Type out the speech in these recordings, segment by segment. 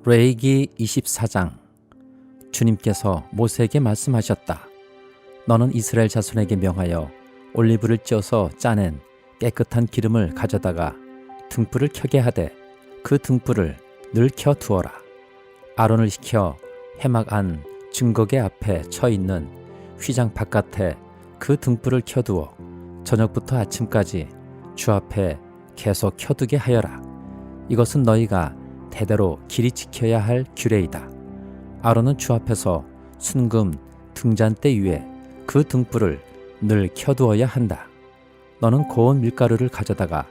레위기 24장. 주님께서 모세에게 말씀하셨다. 너는 이스라엘 자손에게 명하여 올리브를 찧어서 짜낸 깨끗한 기름을 가져다가 등불을 켜게 하되 그 등불을 늘 켜두어라. 아론을 시켜 회막 안 증거계 앞에 쳐 있는 휘장 바깥에 그 등불을 켜두어 저녁부터 아침까지 주 앞에 계속 켜두게 하여라. 이것은 너희가 대대로 길이 지켜야 할 규례이다. 아론은 주 앞에서 순금 등잔대 위에 그 등불을 늘 켜두어야 한다. 너는 고운 밀가루를 가져다가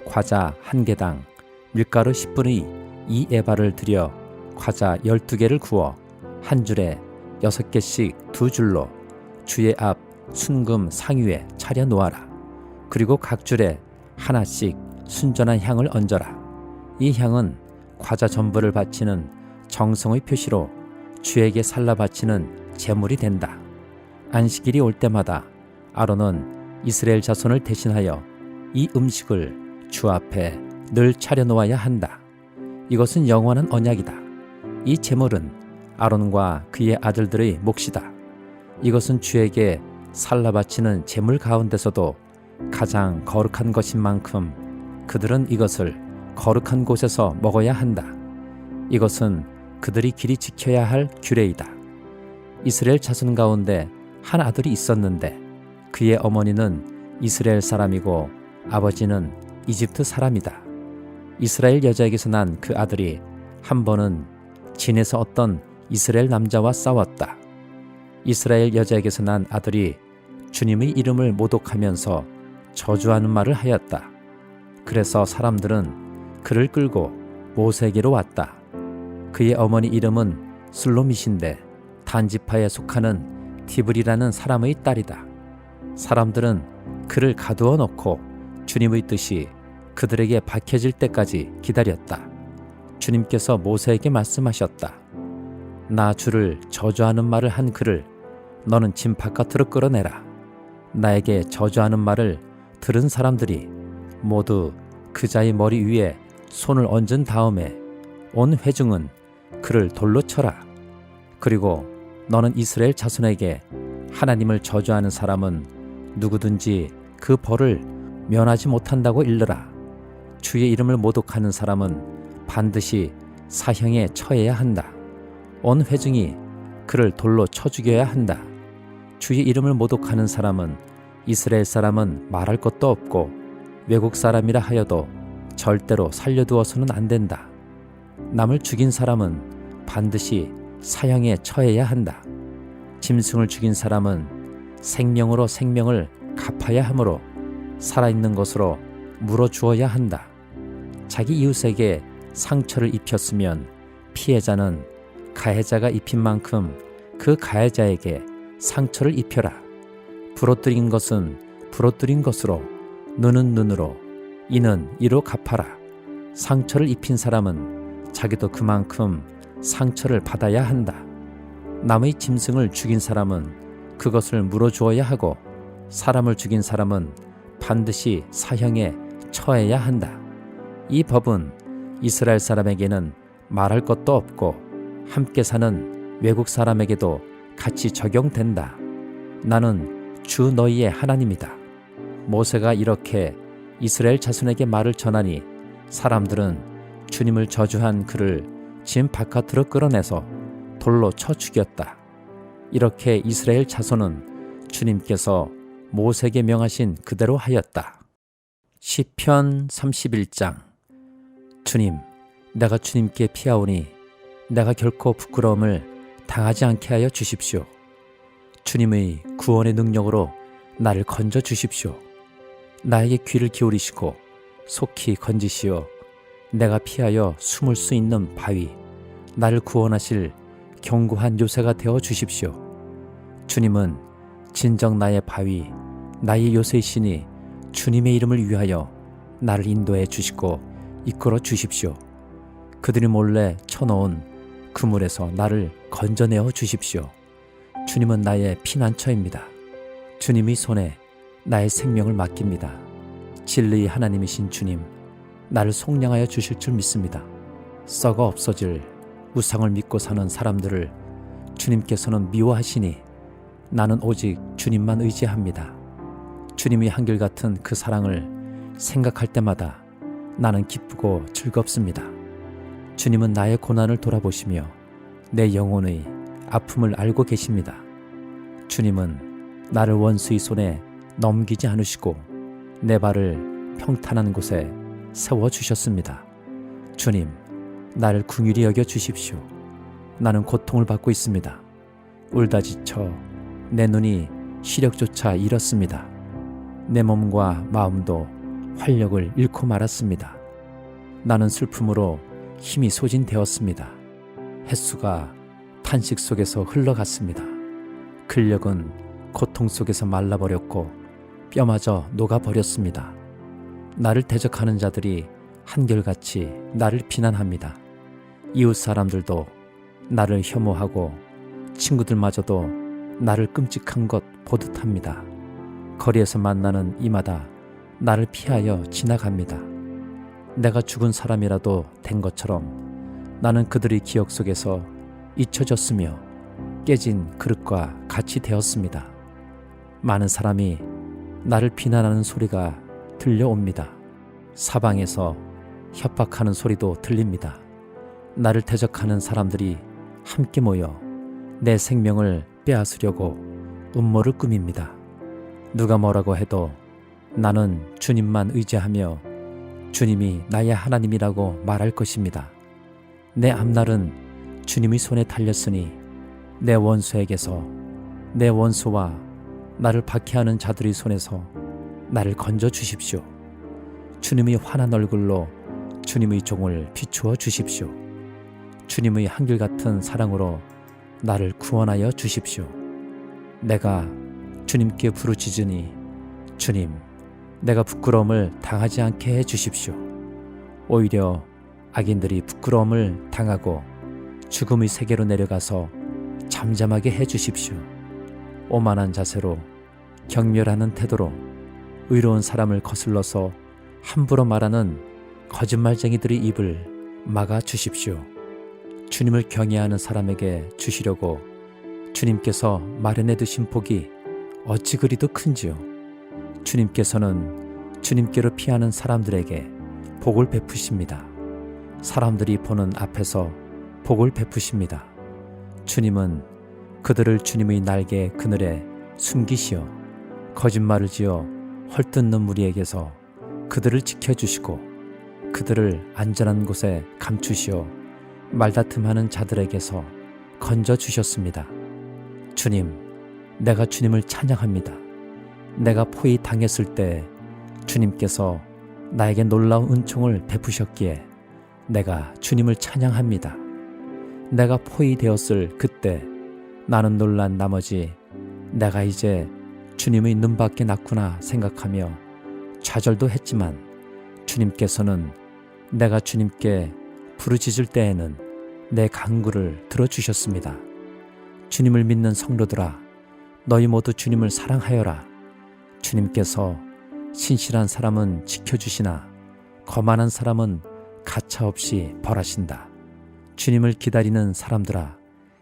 과자 한 개당 밀가루 10분의 2에바를 들여 과자 12개를 구워 한 줄에 6개씩 두 줄로 주의 앞 순금 상위에 차려 놓아라. 그리고 각 줄에 하나씩 순전한 향을 얹어라. 이 향은 과자 전부를 바치는 정성의 표시로 주에게 살라 바치는 제물이 된다. 안식일이 올 때마다 아론은 이스라엘 자손을 대신하여 이 음식을 주 앞에 늘 차려 놓아야 한다. 이것은 영원한 언약이다. 이 제물은 아론과 그의 아들들의 몫이다. 이것은 주에게 살라 바치는 제물 가운데서도 가장 거룩한 것인 만큼 그들은 이것을 거룩한 곳에서 먹어야 한다. 이것은 그들이 길이 지켜야 할 규례이다. 이스라엘 자손 가운데 한 아들이 있었는데 그의 어머니는 이스라엘 사람이고 아버지는 이집트 사람이다. 이스라엘 여자에게서 난 그 아들이 한 번은 진에서 어떤 이스라엘 남자와 싸웠다. 이스라엘 여자에게서 난 아들이 주님의 이름을 모독하면서 저주하는 말을 하였다. 그래서 사람들은 그를 끌고 모세에게로 왔다. 그의 어머니 이름은 슬로밋인데 단지파에 속하는 디브리라는 사람의 딸이다. 사람들은 그를 가두어 놓고 주님의 뜻이 그들에게 밝혀질 때까지 기다렸다. 주님께서 모세에게 말씀하셨다. 나 주를 저주하는 말을 한 그를 너는 진 바깥으로 끌어내라. 나에게 저주하는 말을 들은 사람들이 모두 그 자의 머리 위에 손을 얹은 다음에 온 회중은 그를 돌로 쳐라. 그리고 너는 이스라엘 자손에게 하나님을 저주하는 사람은 누구든지 그 벌을 면하지 못한다고 일러라. 주의 이름을 모독하는 사람은 반드시 사형에 처해야 한다. 온 회중이 그를 돌로 쳐 죽여야 한다. 주의 이름을 모독하는 사람은 이스라엘 사람은 말할 것도 없고 외국 사람이라 하여도 절대로 살려두어서는 안 된다. 남을 죽인 사람은 반드시 사형에 처해야 한다. 짐승을 죽인 사람은 생명으로 생명을 갚아야 하므로 살아있는 것으로 물어주어야 한다. 자기 이웃에게 상처를 입혔으면 피해자는 가해자가 입힌 만큼 그 가해자에게 상처를 입혀라. 부러뜨린 것은 부러뜨린 것으로, 눈은 눈으로, 이는 이로 갚아라. 상처를 입힌 사람은 자기도 그만큼 상처를 받아야 한다. 남의 짐승을 죽인 사람은 그것을 물어주어야 하고 사람을 죽인 사람은 반드시 사형에 처해야 한다. 이 법은 이스라엘 사람에게는 말할 것도 없고 함께 사는 외국 사람에게도 같이 적용된다. 나는 주 너희의 하나님이다. 모세가 이렇게 이스라엘 자손에게 말을 전하니 사람들은 주님을 저주한 그를 진 바깥으로 끌어내서 돌로 쳐 죽였다. 이렇게 이스라엘 자손은 주님께서 모세에게 명하신 그대로 하였다. 시편 31장. 주님, 내가 주님께 피하오니 내가 결코 부끄러움을 당하지 않게 하여 주십시오. 주님의 구원의 능력으로 나를 건져 주십시오. 나에게 귀를 기울이시고 속히 건지시어 내가 피하여 숨을 수 있는 바위, 나를 구원하실 견고한 요새가 되어 주십시오. 주님은 진정 나의 바위, 나의 요새이시니 주님의 이름을 위하여 나를 인도해 주시고 이끌어 주십시오. 그들이 몰래 쳐놓은 그물에서 나를 건져내어 주십시오. 주님은 나의 피난처입니다. 주님의 손에 나의 생명을 맡깁니다. 진리의 하나님이신 주님, 나를 속량하여 주실 줄 믿습니다. 썩어 없어질 우상을 믿고 사는 사람들을 주님께서는 미워하시니 나는 오직 주님만 의지합니다. 주님의 한결같은 그 사랑을 생각할 때마다 나는 기쁘고 즐겁습니다. 주님은 나의 고난을 돌아보시며 내 영혼의 아픔을 알고 계십니다. 주님은 나를 원수의 손에 넘기지 않으시고 내 발을 평탄한 곳에 세워주셨습니다. 주님, 나를 긍휼히 여겨 주십시오. 나는 고통을 받고 있습니다. 울다 지쳐 내 눈이 시력조차 잃었습니다. 내 몸과 마음도 활력을 잃고 말았습니다. 나는 슬픔으로 힘이 소진되었습니다. 햇수가 탄식 속에서 흘러갔습니다. 근력은 고통 속에서 말라버렸고 뼈마저 녹아버렸습니다. 나를 대적하는 자들이 한결같이 나를 비난합니다. 이웃 사람들도 나를 혐오하고 친구들마저도 나를 끔찍한 것 보듯 합니다. 거리에서 만나는 이마다 나를 피하여 지나갑니다. 내가 죽은 사람이라도 된 것처럼 나는 그들의 기억 속에서 잊혀졌으며 깨진 그릇과 같이 되었습니다. 많은 사람이 나를 비난하는 소리가 들려옵니다. 사방에서 협박하는 소리도 들립니다. 나를 대적하는 사람들이 함께 모여 내 생명을 빼앗으려고 음모를 꾸밉니다. 누가 뭐라고 해도 나는 주님만 의지하며 주님이 나의 하나님이라고 말할 것입니다. 내 앞날은 주님의 손에 달렸으니 내 원수에게서, 내 원수와 나를 박해하는 자들의 손에서 나를 건져 주십시오. 주님의 환한 얼굴로 주님의 종을 비추어 주십시오. 주님의 한결같은 사랑으로 나를 구원하여 주십시오. 내가 주님께 부르짖으니 주님, 내가 부끄러움을 당하지 않게 해 주십시오. 오히려 악인들이 부끄러움을 당하고 죽음의 세계로 내려가서 잠잠하게 해 주십시오. 오만한 자세로, 경멸하는 태도로 의로운 사람을 거슬러서 함부로 말하는 거짓말쟁이들의 입을 막아 주십시오. 주님을 경외하는 사람에게 주시려고 주님께서 마련해 두신 복이 어찌 그리도 큰지요. 주님께서는 주님께로 피하는 사람들에게 복을 베푸십니다. 사람들이 보는 앞에서 복을 베푸십니다. 주님은 그들을 주님의 날개 그늘에 숨기시어 거짓말을 지어 헐뜯는 무리에게서 그들을 지켜주시고 그들을 안전한 곳에 감추시어 말다툼하는 자들에게서 건져주셨습니다. 주님, 내가 주님을 찬양합니다. 내가 포위 당했을 때 주님께서 나에게 놀라운 은총을 베푸셨기에 내가 주님을 찬양합니다. 내가 포위되었을 그때 나는 놀란 나머지 내가 이제 주님의 눈밖에 났구나 생각하며 좌절도 했지만 주님께서는 내가 주님께 부르짖을 때에는 내 간구를 들어주셨습니다. 주님을 믿는 성도들아, 너희 모두 주님을 사랑하여라. 주님께서 신실한 사람은 지켜주시나 거만한 사람은 가차없이 벌하신다. 주님을 기다리는 사람들아,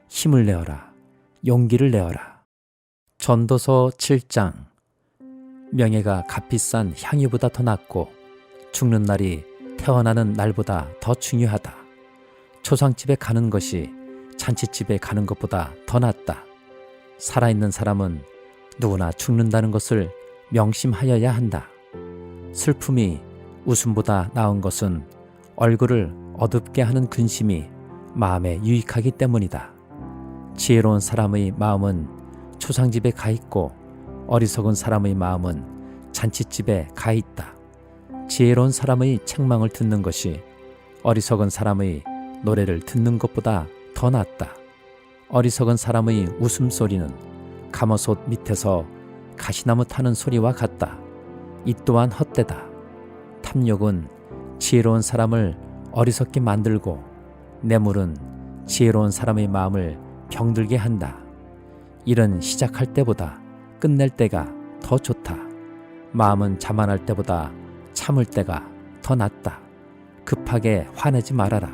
힘을 내어라. 용기를 내어라. 전도서 7장. 명예가 값비싼 향유보다 더 낫고 죽는 날이 태어나는 날보다 더 중요하다. 초상집에 가는 것이 잔치집에 가는 것보다 더 낫다. 살아있는 사람은 누구나 죽는다는 것을 명심하여야 한다. 슬픔이 웃음보다 나은 것은 얼굴을 어둡게 하는 근심이 마음에 유익하기 때문이다. 지혜로운 사람의 마음은 초상집에 가 있고 어리석은 사람의 마음은 잔치집에 가 있다. 지혜로운 사람의 책망을 듣는 것이 어리석은 사람의 노래를 듣는 것보다 더 낫다. 어리석은 사람의 웃음소리는 가마솥 밑에서 가시나무 타는 소리와 같다. 이 또한 헛되다. 탐욕은 지혜로운 사람을 어리석게 만들고 뇌물은 지혜로운 사람의 마음을 병들게 한다. 일은 시작할 때보다 끝낼 때가 더 좋다. 마음은 자만할 때보다 참을 때가 더 낫다. 급하게 화내지 말아라.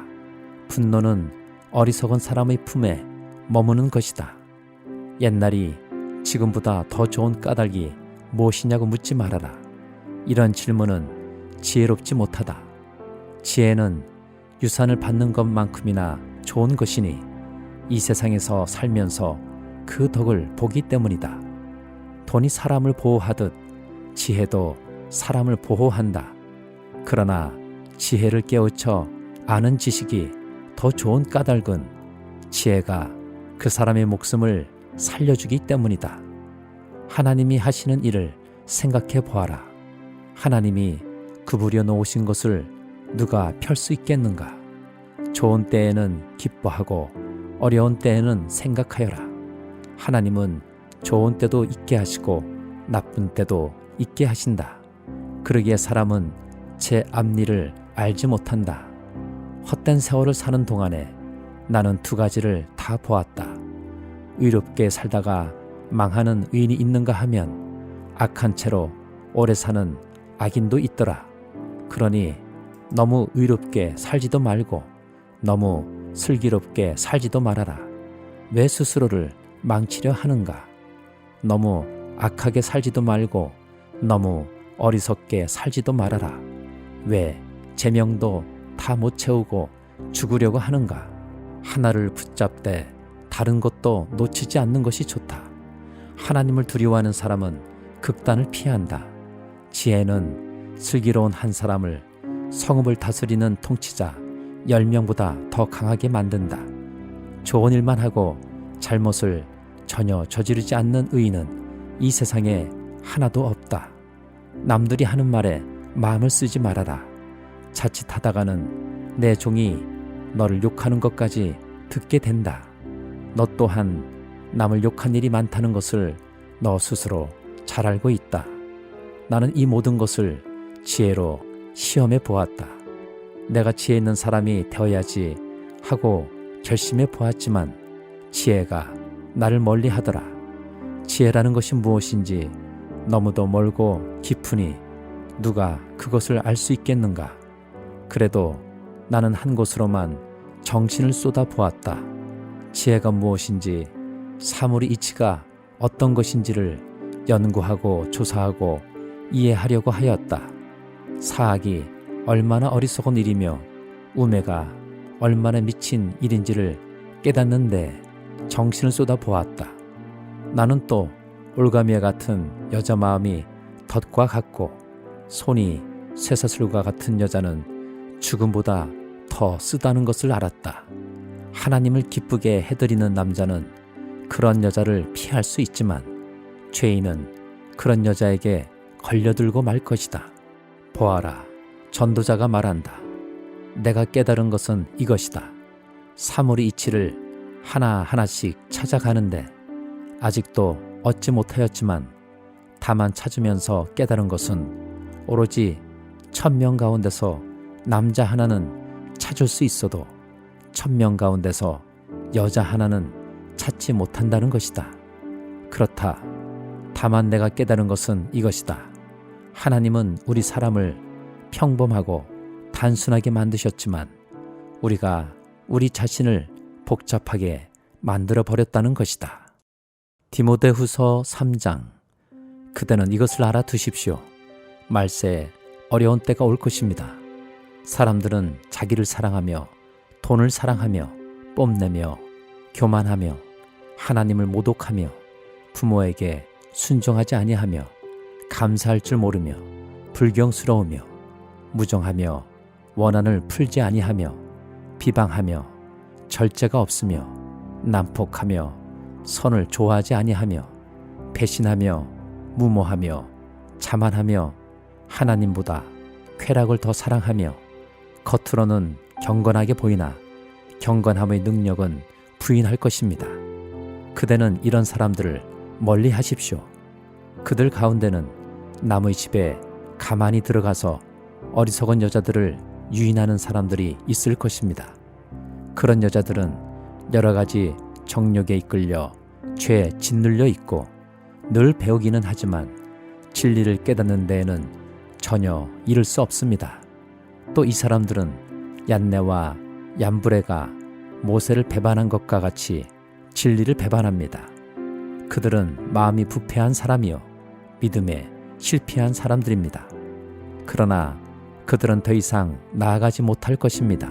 분노는 어리석은 사람의 품에 머무는 것이다. 옛날이 지금보다 더 좋은 까닭이 무엇이냐고 묻지 말아라. 이런 질문은 지혜롭지 못하다. 지혜는 유산을 받는 것만큼이나 좋은 것이니 이 세상에서 살면서 그 덕을 보기 때문이다. 돈이 사람을 보호하듯 지혜도 사람을 보호한다. 그러나 지혜를 깨우쳐 아는 지식이 더 좋은 까닭은 지혜가 그 사람의 목숨을 살려주기 때문이다. 하나님이 하시는 일을 생각해 보아라. 하나님이 구부려 놓으신 것을 누가 펼 수 있겠는가? 좋은 때에는 기뻐하고 어려운 때에는 생각하여라. 하나님은 좋은 때도 있게 하시고 나쁜 때도 있게 하신다. 그러기에 사람은 제 앞일을 알지 못한다. 헛된 세월을 사는 동안에 나는 두 가지를 다 보았다. 의롭게 살다가 망하는 의인이 있는가 하면 악한 채로 오래 사는 악인도 있더라. 그러니 너무 의롭게 살지도 말고 너무 슬기롭게 살지도 말아라. 왜 스스로를 망치려 하는가? 너무 악하게 살지도 말고 너무 어리석게 살지도 말아라. 왜 제명도 다 못 채우고 죽으려고 하는가? 하나를 붙잡되 다른 것도 놓치지 않는 것이 좋다. 하나님을 두려워하는 사람은 극단을 피한다. 지혜는 슬기로운 한 사람을 성읍을 다스리는 통치자 10명보다 더 강하게 만든다. 좋은 일만 하고 잘못을 전혀 저지르지 않는 의인은 이 세상에 하나도 없다. 남들이 하는 말에 마음을 쓰지 말아라. 자칫하다가는 내 종이 너를 욕하는 것까지 듣게 된다. 너 또한 남을 욕한 일이 많다는 것을 너 스스로 잘 알고 있다. 나는 이 모든 것을 지혜로 시험해 보았다. 내가 지혜 있는 사람이 되어야지 하고 결심해 보았지만 지혜가 나를 멀리 하더라. 지혜라는 것이 무엇인지 너무도 멀고 깊으니 누가 그것을 알 수 있겠는가? 그래도 나는 한 곳으로만 정신을 쏟아 보았다. 지혜가 무엇인지 사물의 이치가 어떤 것인지를 연구하고 조사하고 이해하려고 하였다. 사악이 얼마나 어리석은 일이며 우매가 얼마나 미친 일인지를 깨닫는데 정신을 쏟아 보았다. 나는 또 올가미와 같은 여자 마음이 덫과 같고 손이 쇠사슬과 같은 여자는 죽음보다 더 쓰다는 것을 알았다. 하나님을 기쁘게 해드리는 남자는 그런 여자를 피할 수 있지만 죄인은 그런 여자에게 걸려들고 말 것이다. 보아라, 전도자가 말한다. 내가 깨달은 것은 이것이다. 사물의 이치를 하나하나씩 찾아가는데 아직도 얻지 못하였지만 다만 찾으면서 깨달은 것은 오로지 1000명 가운데서 남자 하나는 찾을 수 있어도 1000명 가운데서 여자 하나는 찾지 못한다는 것이다. 그렇다. 다만 내가 깨달은 것은 이것이다. 하나님은 우리 사람을 평범하고 단순하게 만드셨지만 우리가 우리 자신을 복잡하게 만들어 버렸다는 것이다. 디모데후서 3장. 그대는 이것을 알아두십시오. 말세에 어려운 때가 올 것입니다. 사람들은 자기를 사랑하며 돈을 사랑하며 뽐내며 교만하며 하나님을 모독하며 부모에게 순종하지 아니하며 감사할 줄 모르며 불경스러우며 무정하며 원한을 풀지 아니하며 비방하며 절제가 없으며 난폭하며 선을 좋아하지 아니하며 배신하며 무모하며 자만하며 하나님보다 쾌락을 더 사랑하며 겉으로는 경건하게 보이나 경건함의 능력은 부인할 것입니다. 그대는 이런 사람들을 멀리 하십시오. 그들 가운데는 남의 집에 가만히 들어가서 어리석은 여자들을 유인하는 사람들이 있을 것입니다. 그런 여자들은 여러 가지 정욕에 이끌려 죄에 짓눌려 있고 늘 배우기는 하지만 진리를 깨닫는 데에는 전혀 이를 수 없습니다. 또 이 사람들은 얀네와 얀브레가 모세를 배반한 것과 같이 진리를 배반합니다. 그들은 마음이 부패한 사람이요 믿음에 실패한 사람들입니다. 그러나 그들은 더 이상 나아가지 못할 것입니다.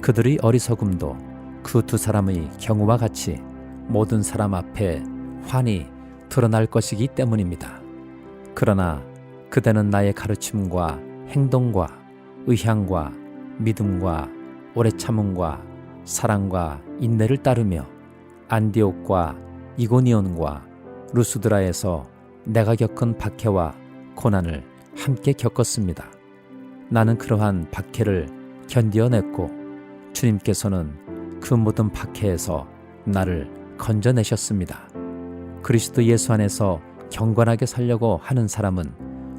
그들의 어리석음도 그 두 사람의 경우와 같이 모든 사람 앞에 환히 드러날 것이기 때문입니다. 그러나 그대는 나의 가르침과 행동과 의향과 믿음과 오래 참음과 사랑과 인내를 따르며 안디옥과 이고니온과 루스드라에서 내가 겪은 박해와 고난을 함께 겪었습니다. 나는 그러한 박해를 견디어냈고 주님께서는 그 모든 박해에서 나를 건져내셨습니다. 그리스도 예수 안에서 경건하게 살려고 하는 사람은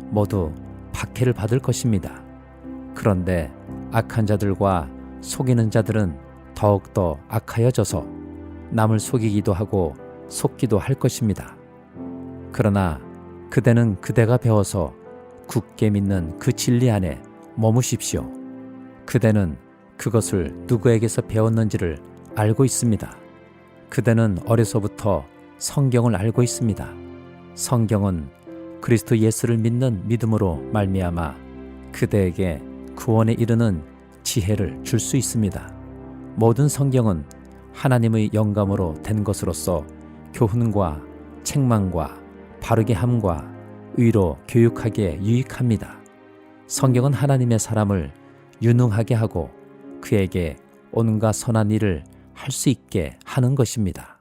모두 박해를 받을 것입니다. 그런데 악한 자들과 속이는 자들은 더욱더 악하여져서 남을 속이기도 하고 속기도 할 것입니다. 그러나 그대는 그대가 배워서 굳게 믿는 그 진리 안에 머무십시오. 그대는 그것을 누구에게서 배웠는지를 알고 있습니다. 그대는 어려서부터 성경을 알고 있습니다. 성경은 그리스도 예수를 믿는 믿음으로 말미암아 그대에게 구원에 이르는 지혜를 줄 수 있습니다. 모든 성경은 하나님의 영감으로 된 것으로서 교훈과 책망과 바르게 함과 의로 교육하기에 유익합니다. 성경은 하나님의 사람을 유능하게 하고 그에게 온갖 선한 일을 할 수 있게 하는 것입니다.